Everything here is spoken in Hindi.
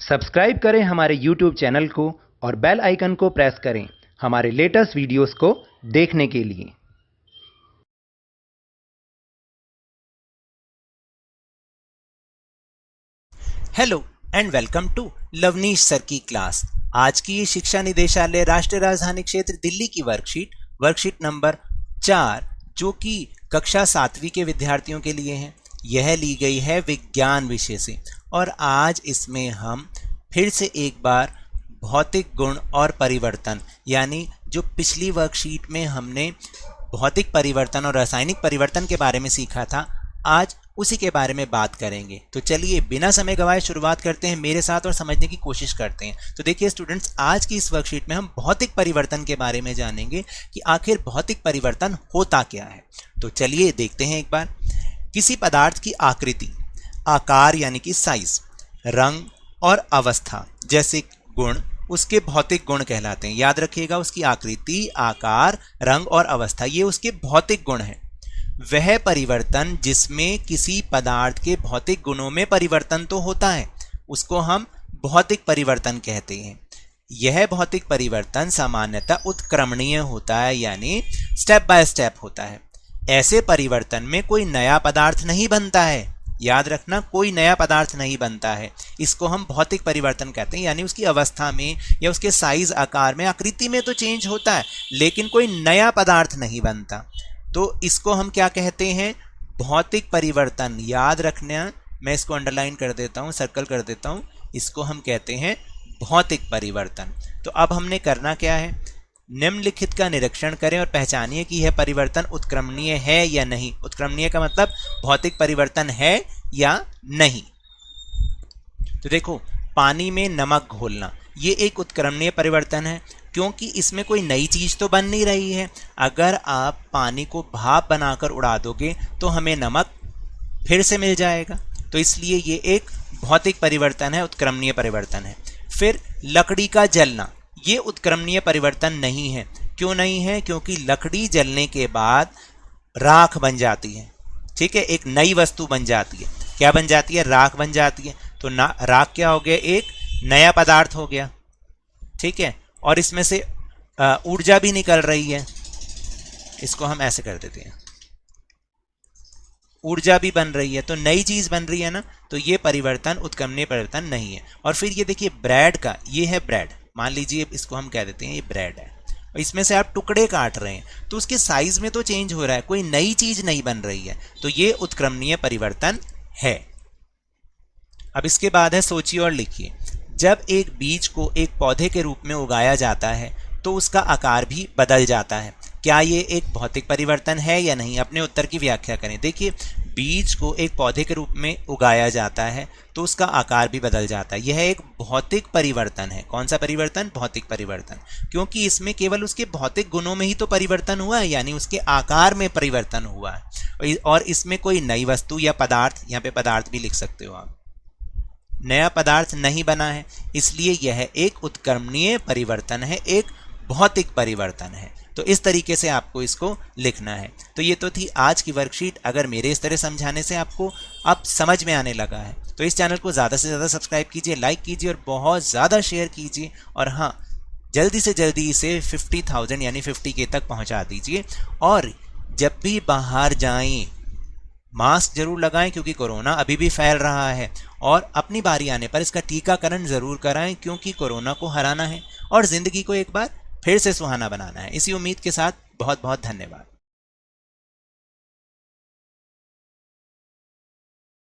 सब्सक्राइब करें हमारे YouTube चैनल को और बेल आइकन को प्रेस करें हमारे लेटेस्ट वीडियोस को देखने के लिए। Hello and welcome to Lovneesh sir की क्लास। आज की ये शिक्षा निदेशालय राष्ट्रीय राजधानी क्षेत्र दिल्ली की वर्कशीट नंबर 4 जो कि कक्षा 7वीं के विद्यार्थियों के लिए है। यह ली गई है विज्ञान विषय से और आज इसमें हम फिर से एक बार भौतिक गुण और परिवर्तन, यानी जो पिछली वर्कशीट में हमने भौतिक परिवर्तन और रासायनिक परिवर्तन के बारे में सीखा था, आज उसी के बारे में बात करेंगे। तो चलिए बिना समय गवाए शुरुआत करते हैं मेरे साथ और समझने की कोशिश करते हैं। तो देखिए स्टूडेंट्स, आज की इस वर्कशीट में हम भौतिक परिवर्तन के बारे में जानेंगे कि आखिर भौतिक परिवर्तन होता क्या है। तो चलिए देखते हैं एक बार। किसी पदार्थ की आकृति, आकार यानी कि साइज, रंग और अवस्था जैसे गुण उसके भौतिक गुण कहलाते हैं। याद रखिएगा, उसकी आकृति, आकार, रंग और अवस्था ये उसके भौतिक गुण हैं। वह परिवर्तन जिसमें किसी पदार्थ के भौतिक गुणों में परिवर्तन तो होता है उसको हम भौतिक परिवर्तन कहते हैं। यह भौतिक परिवर्तन सामान्यतः उत्क्रमणीय होता है, यानी स्टेप बाय स्टेप होता है। ऐसे परिवर्तन में कोई नया पदार्थ नहीं बनता है। याद रखना, कोई नया पदार्थ नहीं बनता है। इसको हम भौतिक परिवर्तन कहते हैं, यानी उसकी अवस्था में या उसके साइज, आकार में, आकृति में तो चेंज होता है लेकिन कोई नया पदार्थ नहीं बनता। तो इसको हम क्या कहते हैं? भौतिक परिवर्तन। याद रखना, मैं इसको अंडरलाइन कर देता हूँ, सर्कल कर देता हूँ। इसको हम कहते हैं भौतिक परिवर्तन। तो अब हमने करना क्या है? निम्नलिखित का निरीक्षण करें और पहचानिए कि यह परिवर्तन उत्क्रमणीय है या नहीं। उत्क्रमणीय का मतलब भौतिक परिवर्तन है या नहीं। तो देखो, पानी में नमक घोलना ये एक उत्क्रमणीय परिवर्तन है, क्योंकि इसमें कोई नई चीज तो बन नहीं रही है। अगर आप पानी को भाप बनाकर उड़ा दोगे तो हमें नमक फिर से मिल जाएगा। तो इसलिए ये एक भौतिक परिवर्तन है, उत्क्रमणीय परिवर्तन है। फिर लकड़ी का जलना ये उत्क्रमणीय परिवर्तन नहीं है। क्यों नहीं है? क्योंकि लकड़ी जलने के बाद राख बन जाती है। ठीक है, एक नई वस्तु बन जाती है। क्या बन जाती है? राख बन जाती है। तो राख क्या हो गया? एक नया पदार्थ हो गया। ठीक है, और इसमें से ऊर्जा भी निकल रही है। इसको हम ऐसे कर देते हैं, ऊर्जा भी बन रही है, तो नई चीज बन रही है ना। तो ये परिवर्तन उत्क्रमणीय परिवर्तन नहीं है। और फिर ये देखिए ब्रेड का, ये है ब्रेड, मान लीजिए इसको हम कह देते हैं ये ब्रेड है, और इसमें से आप टुकड़े काट रहे हैं तो उसके साइज में तो चेंज हो रहा है, कोई नई चीज नहीं बन रही है। तो ये उत्क्रमणीय परिवर्तन है। अब इसके बाद है सोचिए और लिखिए। जब एक बीज को एक पौधे के रूप में उगाया जाता है तो उसका आकार भी बदल जाता है। क्या ये एक भौतिक परिवर्तन है या नहीं? अपने उत्तर की व्याख्या करें। देखिए, बीज को एक पौधे के रूप में उगाया जाता है तो उसका आकार भी बदल जाता है। यह एक भौतिक परिवर्तन है। कौन सा परिवर्तन? भौतिक परिवर्तन, क्योंकि इसमें केवल उसके भौतिक गुणों में ही तो परिवर्तन हुआ है, यानी उसके आकार में परिवर्तन हुआ है। और इसमें कोई नई वस्तु या पदार्थ, यहाँ पे पदार्थ भी लिख सकते हो आप, नया पदार्थ नहीं बना है। इसलिए यह एक उत्क्रमणीय परिवर्तन है, एक भौतिक परिवर्तन है। तो इस तरीके से आपको इसको लिखना है। तो ये तो थी आज की वर्कशीट। अगर मेरे इस तरह समझाने से आपको अब समझ में आने लगा है तो इस चैनल को ज़्यादा से ज़्यादा सब्सक्राइब कीजिए, लाइक कीजिए और बहुत ज़्यादा शेयर कीजिए। और हाँ, जल्दी से जल्दी इसे 50,000 यानी 50K तक पहुँचा दीजिए। और जब भी बाहर जाएं मास्क जरूर लगाएं, क्योंकि कोरोना अभी भी फैल रहा है। और अपनी बारी आने पर इसका टीकाकरण जरूर कराएं, क्योंकि कोरोना को हराना है और जिंदगी को एक बार फिर से सुहाना बनाना है। इसी उम्मीद के साथ बहुत बहुत धन्यवाद।